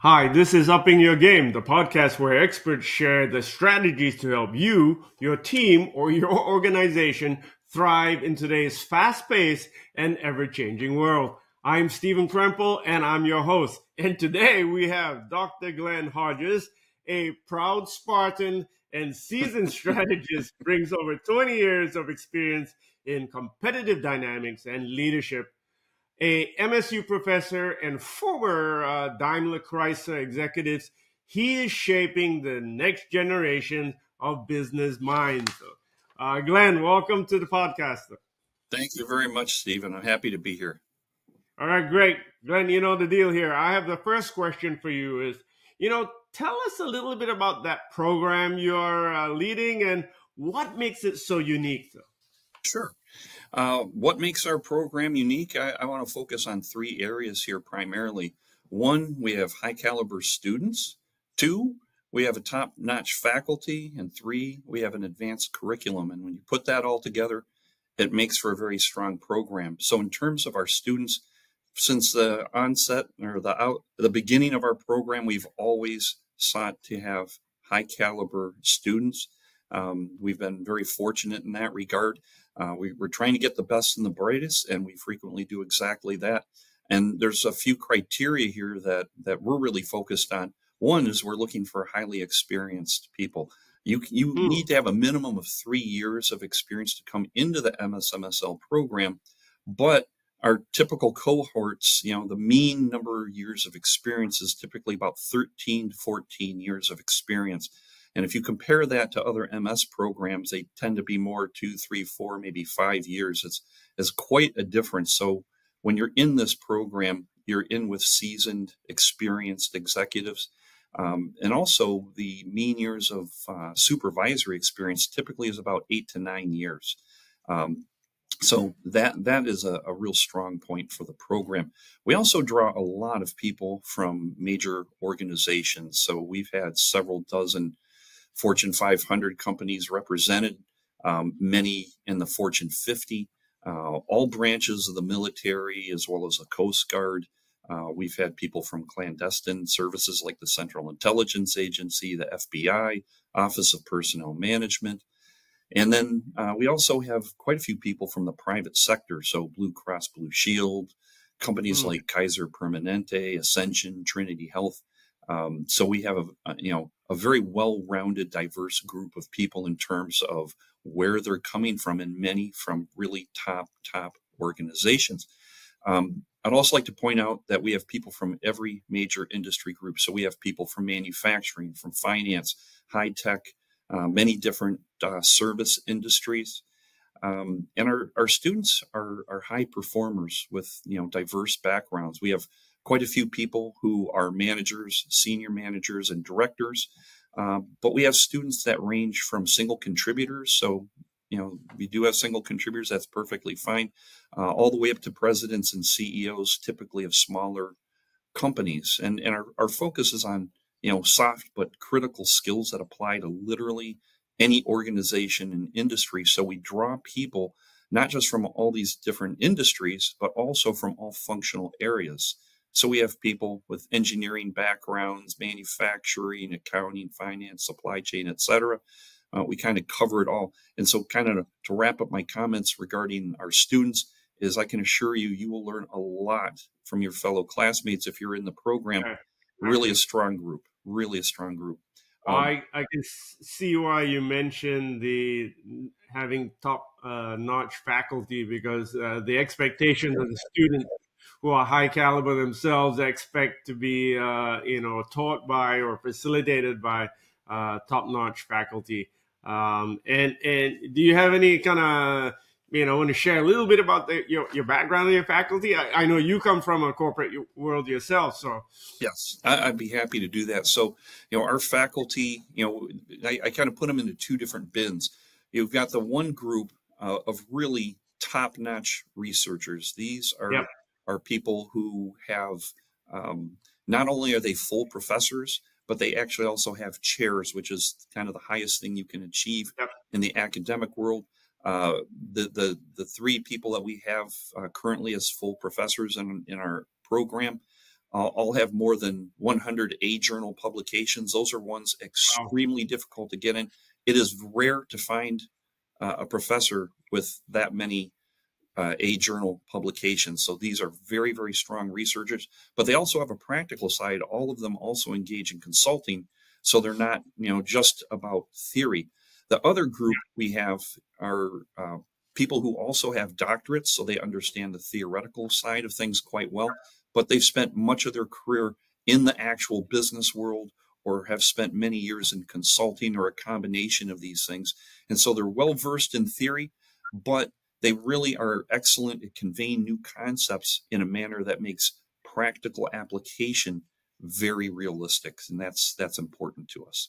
Hi, this is Upping Your Game, the podcast where experts share the strategies to help you, your team, or your organization thrive in today's fast-paced and ever-changing world. I'm Stephen Krempel, and I'm your host. And today we have Dr. Glenn Hodges, a proud Spartan and seasoned strategist, brings over 20 years of experience in competitive dynamics and leadership, a MSU professor and former Daimler Chrysler executives. He is shaping the next generation of business minds. Glenn, welcome to the podcast. Thank you very much, Stephen. I'm happy to be here. All right, great. Glenn, you know the deal here. I have the first question for you is, tell us a little bit about that program you're leading and what makes it so unique, though. Sure. What makes our program unique? I want to focus on three areas here primarily. One, we have high caliber students. Two, we have a top-notch faculty. And three, we have an advanced curriculum. And when you put that all together, it makes for a very strong program. So in terms of our students, since the onset or the beginning of our program, we've always sought to have high caliber students. We've been very fortunate in that regard. We're trying to get the best and the brightest, and we frequently do exactly that. And there's a few criteria here that we're really focused on. One is we're looking for highly experienced people. You need to have a minimum of 3 years of experience to come into the MSMSL program, but our typical cohorts, the mean number of years of experience is typically about 13 to 14 years of experience. And if you compare that to other MS programs, they tend to be more 2, 3, 4, maybe 5 years. It's quite a difference. So when you're in this program, you're in with seasoned, experienced executives. And also the mean years of supervisory experience typically is about 8 to 9 years. So that is a real strong point for the program. We also draw a lot of people from major organizations. So we've had several dozen Fortune 500 companies represented, many in the Fortune 50, all branches of the military as well as the Coast Guard. We've had people from clandestine services like the Central Intelligence Agency, the FBI, Office of Personnel Management. And then we also have quite a few people from the private sector, so Blue Cross Blue Shield, companies like Kaiser Permanente, Ascension, Trinity Health. So we have a very well-rounded, diverse group of people in terms of where they're coming from, and many from really top organizations. I'd also like to point out that we have people from every major industry group. So we have people from manufacturing, from finance, high tech, many different service industries. And our students are high performers with diverse backgrounds. We have quite a few people who are managers, senior managers, and directors. But we have students that range from single contributors. So, we do have single contributors. That's perfectly fine. All the way up to presidents and CEOs, typically of smaller companies. And our focus is on, soft but critical skills that apply to literally any organization and industry. So we draw people not just from all these different industries, but also from all functional areas. So we have people with engineering backgrounds, manufacturing, accounting, finance, supply chain, etc. We kind of cover it all. And so kind of to wrap up my comments regarding our students is I can assure you, you will learn a lot from your fellow classmates if you're in the program. Really a strong group, really a strong group. I can see why you mentioned the having top-notch faculty, because the expectations of the students who are high caliber themselves expect to be, taught by or facilitated by top-notch faculty. And do you have any kind of, want to share a little bit about your background and your faculty? I know you come from a corporate world yourself, so. Yes, I'd be happy to do that. So, our faculty, I kind of put them into two different bins. You've got the one group of really top-notch researchers. These are people who have, not only are they full professors, but they actually also have chairs, which is kind of the highest thing you can achieve in the academic world. The three people that we have currently as full professors in our program all have more than 100 A journal publications. Those are ones Wow. extremely difficult to get in. It is rare to find a professor with that many A journal publications. So these are very, very strong researchers, but they also have a practical side. All of them also engage in consulting. So they're not, just about theory. The other group we have are people who also have doctorates, so they understand the theoretical side of things quite well, but they've spent much of their career in the actual business world or have spent many years in consulting or a combination of these things. And so they're well versed in theory, but they really are excellent at conveying new concepts in a manner that makes practical application very realistic, and that's important to us.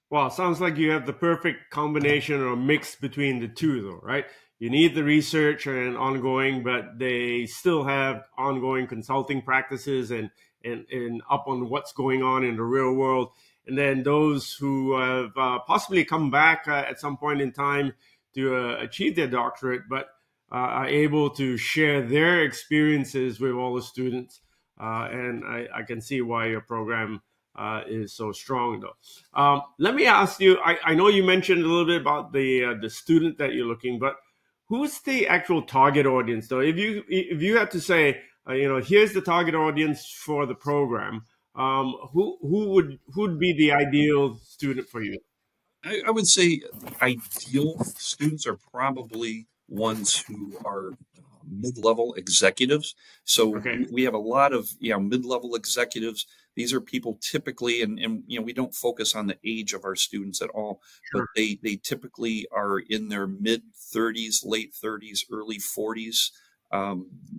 Well, sounds like you have the perfect combination or mix between the two, though, right? You need the research and ongoing, but they still have ongoing consulting practices and up on what's going on in the real world. And then those who have possibly come back at some point in time to achieve their doctorate, but are able to share their experiences with all the students. And I can see why your program is so strong, though. Let me ask you. I know you mentioned a little bit about the student that you're looking, but who's the actual target audience, though? If you had to say, here's the target audience for the program, who'd be the ideal student for you? I would say ideal students are probably ones who are mid-level executives. So Okay, we have a lot of mid-level executives. These are people typically, and we don't focus on the age of our students at all, but sure. they typically are in their mid 30s, late 30s, early 40s.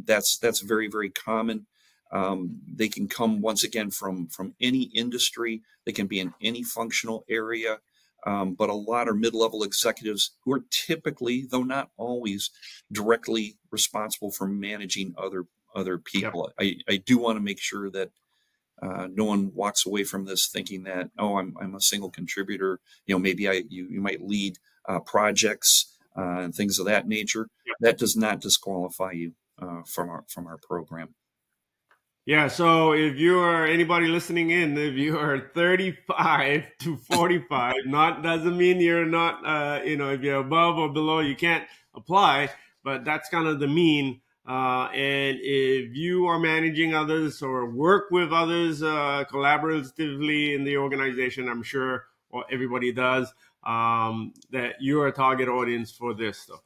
That's very, very common. They can come once again from any industry. They can be in any functional area. But a lot are mid-level executives who are typically, though not always, directly responsible for managing other Yep. people. I do want to make sure that no one walks away from this thinking that, oh, I'm a single contributor. Maybe you might lead projects and things of that nature. That does not disqualify you from our program. Yeah, so if you are anybody listening in, if you are 35 to 45, not doesn't mean you're not, if you're above or below, you can't apply, but that's kind of the mean. And if you are managing others or work with others collaboratively in the organization, I'm sure, or everybody does, that you're a target audience for this stuff.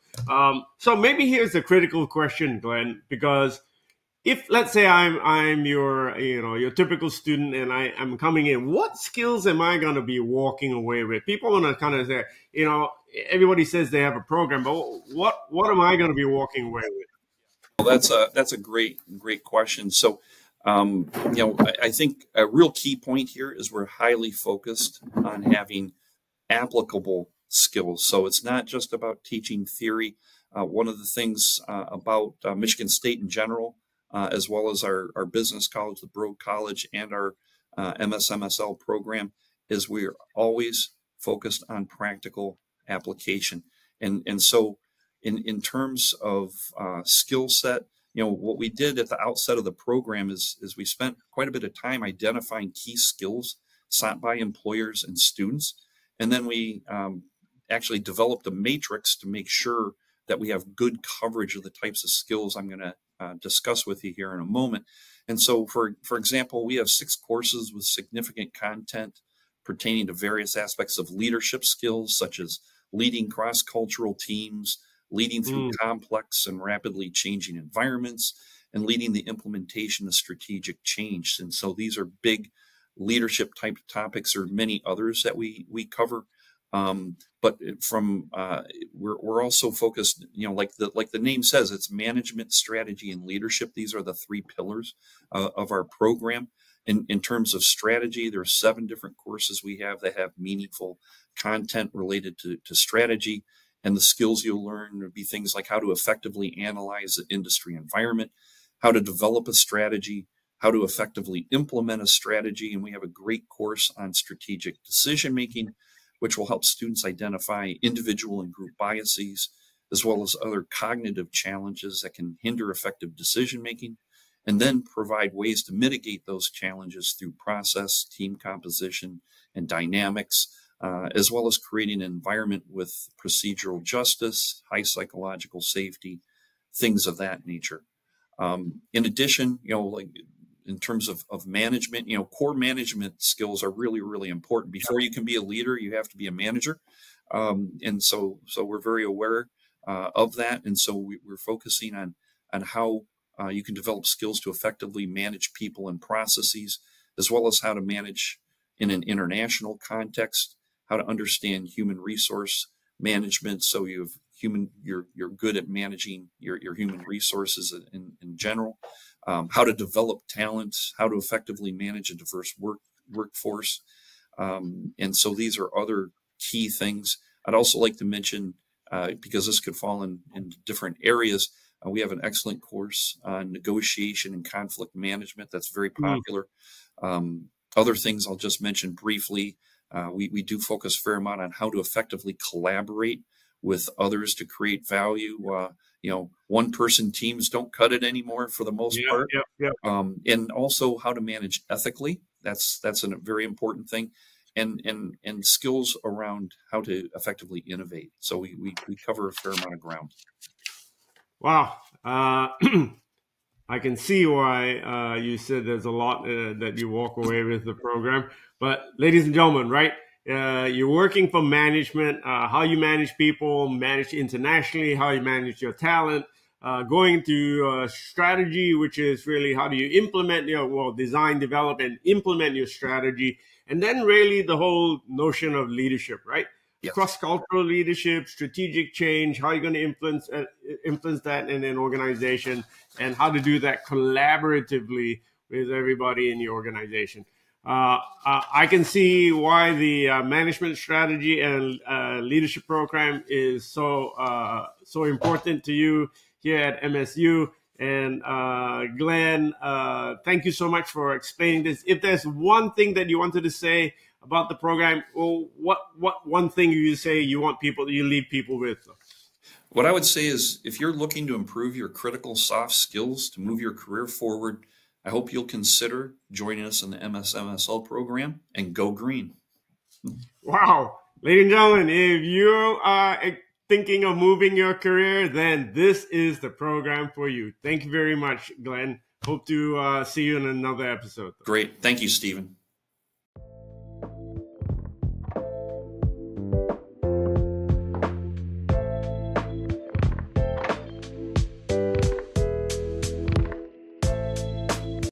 So maybe here's the critical question, Glenn, because if let's say I'm your your typical student and I'm coming in, what skills am I going to be walking away with? People want to kind of say, everybody says they have a program, but what am I going to be walking away with? Well, that's a great question. So, I think a real key point here is we're highly focused on having applicable skills. So it's not just about teaching theory. One of the things about Michigan State in general, as well as our business college, the Broad College, and our MSMSL program, is we're always focused on practical application. And so in terms of skill set, what we did at the outset of the program is we spent quite a bit of time identifying key skills sought by employers and students. And then we actually developed a matrix to make sure that we have good coverage of the types of skills I'm going to discuss with you here in a moment. And so, for example, we have 6 courses with significant content pertaining to various aspects of leadership skills, such as leading cross-cultural teams, leading through Mm, complex and rapidly changing environments, and leading the implementation of strategic change. And so these are big leadership type topics, or many others that we cover. But we're also focused, like the name says, it's management, strategy, and leadership. These are the 3 pillars of our program. In terms of strategy, there are 7 different courses we have that have meaningful content related to strategy. And the skills you'll learn would be things like how to effectively analyze the industry environment, how to develop a strategy, how to effectively implement a strategy. And we have a great course on strategic decision making, which will help students identify individual and group biases, as well as other cognitive challenges that can hinder effective decision making. and then provide ways to mitigate those challenges through process, team composition, and dynamics, as well as creating an environment with procedural justice, high psychological safety, things of that nature. In addition, like in terms of management, core management skills are really, really important. Before you can be a leader, you have to be a manager. And so we're very aware of that. And so we're focusing on how you can develop skills to effectively manage people and processes, as well as how to manage in an international context, how to understand human resource management. So you're good at managing your human resources in general, how to develop talent, how to effectively manage a diverse workforce. And so these are other key things. I'd also like to mention, because this could fall in different areas, we have an excellent course on negotiation and conflict management that's very popular. Other things I'll just mention briefly. We do focus a fair amount on how to effectively collaborate with others to create value. One-person teams don't cut it anymore for the most part. And also how to manage ethically. That's a very important thing. And skills around how to effectively innovate. So we cover a fair amount of ground. Wow. I can see why you said there's a lot that you walk away with the program. But ladies and gentlemen, right? You're working for management, how you manage people, manage internationally, how you manage your talent, going to strategy, which is really how do you implement design, develop, and implement your strategy. And then really the whole notion of leadership, right? Yes. Cross-cultural leadership, strategic change, how you're going to influence that in an organization, and how to do that collaboratively with everybody in the organization. I can see why the management strategy and leadership program is so important to you here at MSU. And Glenn, thank you so much for explaining this. If there's one thing that you wanted to say about the program, well, what one thing you say you leave people with? What I would say is, if you're looking to improve your critical soft skills to move your career forward, I hope you'll consider joining us in the MSMSL program and go green. Wow. Ladies and gentlemen, if you are thinking of moving your career, then this is the program for you. Thank you very much, Glenn. Hope to see you in another episode. Great. Thank you, Stephen.